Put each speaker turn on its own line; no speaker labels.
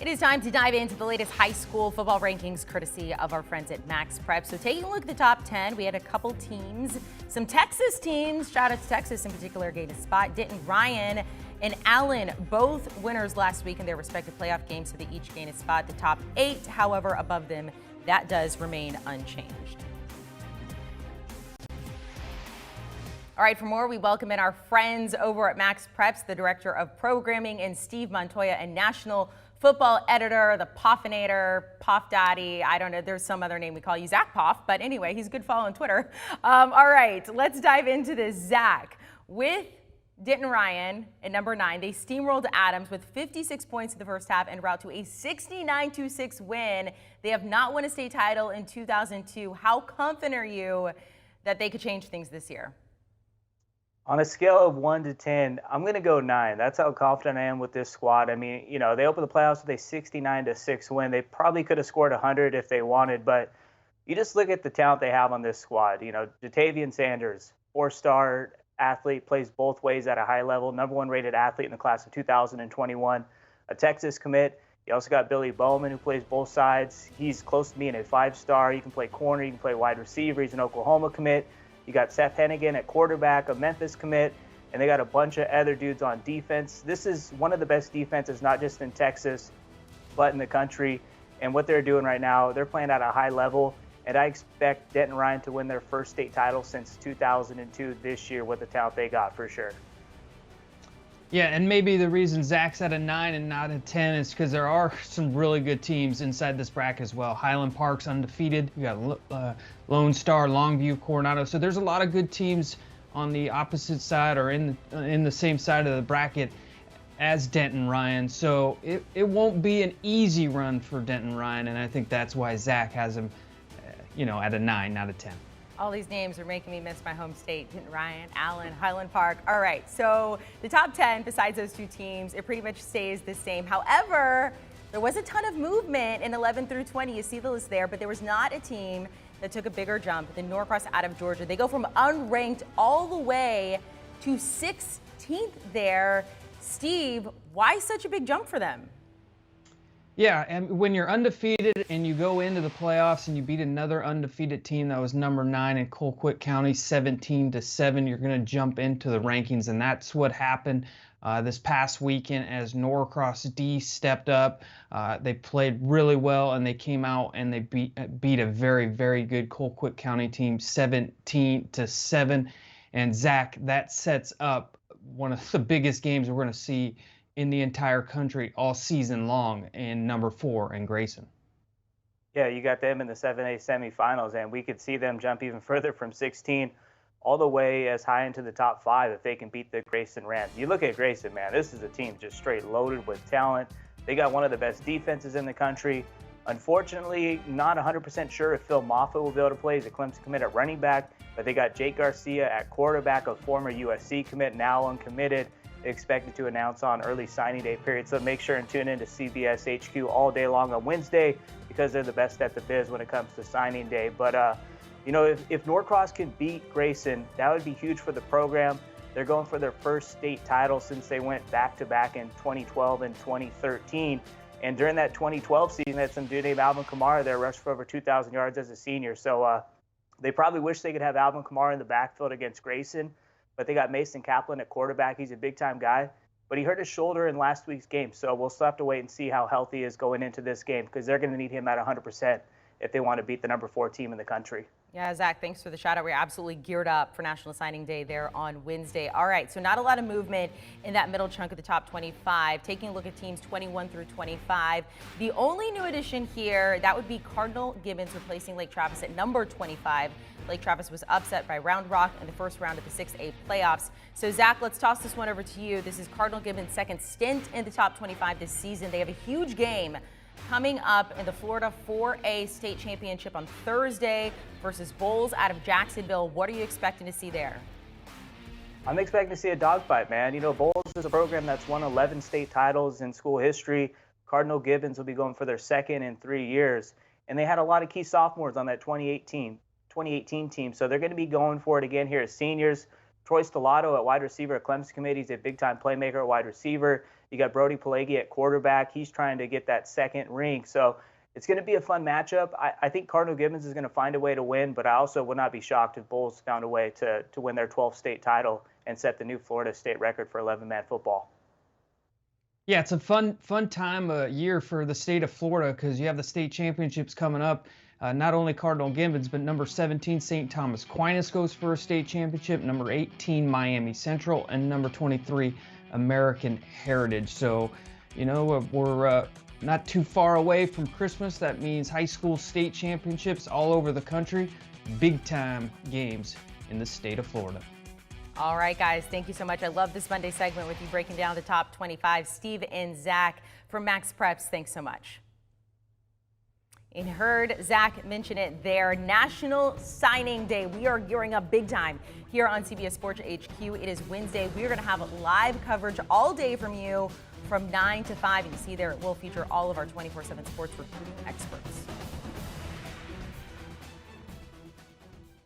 It is time to dive into the latest high school football rankings courtesy of our friends at MaxPreps. So taking a look at the top 10, we had a couple teams, some Texas teams, shout out to Texas in particular, gained a spot. Denton Ryan and Allen, both winners last week in their respective playoff games, so they each gained a spot. The top 8, however, above them, that does remain unchanged. All right, for more, we welcome in our friends over at MaxPreps, the Director of Programming, and Steve Montoya, and National Football Editor, the Poffinator, Poff Daddy. I don't know, there's some other name we call you, Zack Poff, but anyway, he's a good follow on Twitter. All right, let's dive into this. Zack, with Denton Ryan at number 9, they steamrolled Adams with 56 points in the first half en route to a 69-6 win. They have not won a state title in 2002. How confident are you that they could change things this year?
On a scale of 1 to 10, I'm going to go 9. That's how confident I am with this squad. I mean, you know, they opened the playoffs with a 69-6 win. They probably could have scored 100 if they wanted, but you just look at the talent they have on this squad. You know, Jatavian Sanders, 4-star athlete, plays both ways at a high level, number 1 rated athlete in the class of 2021, a Texas commit. You also got Billy Bowman, who plays both sides. He's close to being a 5-star. You can play corner, you can play wide receiver. He's an Oklahoma commit. You got Seth Hennigan at quarterback, a Memphis commit, and they got a bunch of other dudes on defense. This is one of the best defenses, not just in Texas, but in the country. And what they're doing right now, they're playing at a high level, and I expect Denton Ryan to win their first state title since 2002 this year with the talent they got, for sure.
Yeah, and maybe the reason Zach's at a 9 and not a 10 is because there are some really good teams inside this bracket as well. Highland Park's undefeated. You got Lone Star, Longview, Coronado. So there's a lot of good teams on the opposite side or in the same side of the bracket as Denton Ryan. So it won't be an easy run for Denton Ryan, and I think that's why Zach has him, at a 9, not a 10.
All these names are making me miss my home state. Denton Ryan, Allen, Highland Park. All right, so the top 10, besides those two teams, it pretty much stays the same. However, there was a ton of movement in 11 through 20. You see the list there, but there was not a team that took a bigger jump than Norcross out of Georgia. They go from unranked all the way to 16th there. Steve, why such a big jump for them?
Yeah, and when you're undefeated and you go into the playoffs and you beat another undefeated team that was number 9 in Colquitt County, 17-7, you're going to jump into the rankings, and that's what happened this past weekend as Norcross D stepped up. They played really well, and they came out and they beat a very, very good Colquitt County team, 17-7. And Zach, that sets up one of the biggest games we're going to see in the entire country all season long in number 4 in Grayson.
Yeah, you got them in the 7A semifinals, and we could see them jump even further from 16 all the way as high into the top 5 if they can beat the Grayson Rams. You look at Grayson, man, this is a team just straight loaded with talent. They got one of the best defenses in the country. Unfortunately, not 100% sure if Phil Moffitt will be able to play. He's a Clemson commit at running back, but they got Jake Garcia at quarterback, a former USC commit, now uncommitted. Expected to announce on early signing day period. So make sure and tune in to CBS HQ all day long on Wednesday because they're the best at the biz when it comes to signing day. But, if Norcross can beat Grayson, that would be huge for the program. They're going for their first state title since they went back-to-back in 2012 and 2013. And during that 2012 season, they had some dude named Alvin Kamara there rushed for over 2,000 yards as a senior. So they probably wish they could have Alvin Kamara in the backfield against Grayson. But they got Mason Kaplan at quarterback. He's a big-time guy. But he hurt his shoulder in last week's game, so we'll still have to wait and see how healthy he is going into this game because they're going to need him at 100% if they want to beat the number 4 team in the country.
Yeah, Zach, thanks for the shout out. We're absolutely geared up for National Signing Day there on Wednesday. All right, so not a lot of movement in that middle chunk of the top 25. Taking a look at teams 21 through 25. The only new addition here, that would be Cardinal Gibbons replacing Lake Travis at number 25. Lake Travis was upset by Round Rock in the first round of the 6A playoffs. So, Zach, let's toss this one over to you. This is Cardinal Gibbons' second stint in the top 25 this season. They have a huge game coming up in the Florida 4A state championship on Thursday versus Bulls out of Jacksonville. What are you expecting to see there?
I'm expecting to see a dogfight, man. You know, Bulls is a program that's won 11 state titles in school history. Cardinal Gibbons will be going for their second in 3 years. And they had a lot of key sophomores on that 2018 team. So they're going to be going for it again here as seniors. Troy Stellato at wide receiver at Clemson committee. He's a big-time playmaker at wide receiver. You got Brody Pelagi at quarterback. He's trying to get that second ring. So it's going to be a fun matchup. I think Cardinal Gibbons is going to find a way to win, but I also would not be shocked if Bulls found a way to win their 12th state title and set the new Florida state record for 11-man football.
Yeah, it's a fun time of year for the state of Florida because you have the state championships coming up. Not only Cardinal Gibbons, but number 17, St. Thomas Aquinas goes for a state championship, number 18, Miami Central, and number 23, American Heritage. So, you know, we're not too far away from Christmas. That means high school state championships all over the country. Big time games in the state of Florida.
All right, guys, thank you so much. I love this Monday segment with you breaking down the top 25. Steve and Zach from MaxPreps, thanks so much. And heard Zach mention it there, National Signing Day. We are gearing up big time here on CBS Sports HQ. It is Wednesday. We are going to have live coverage all day from you from 9 to 5. You can see there it will feature all of our 24/7 sports recruiting experts.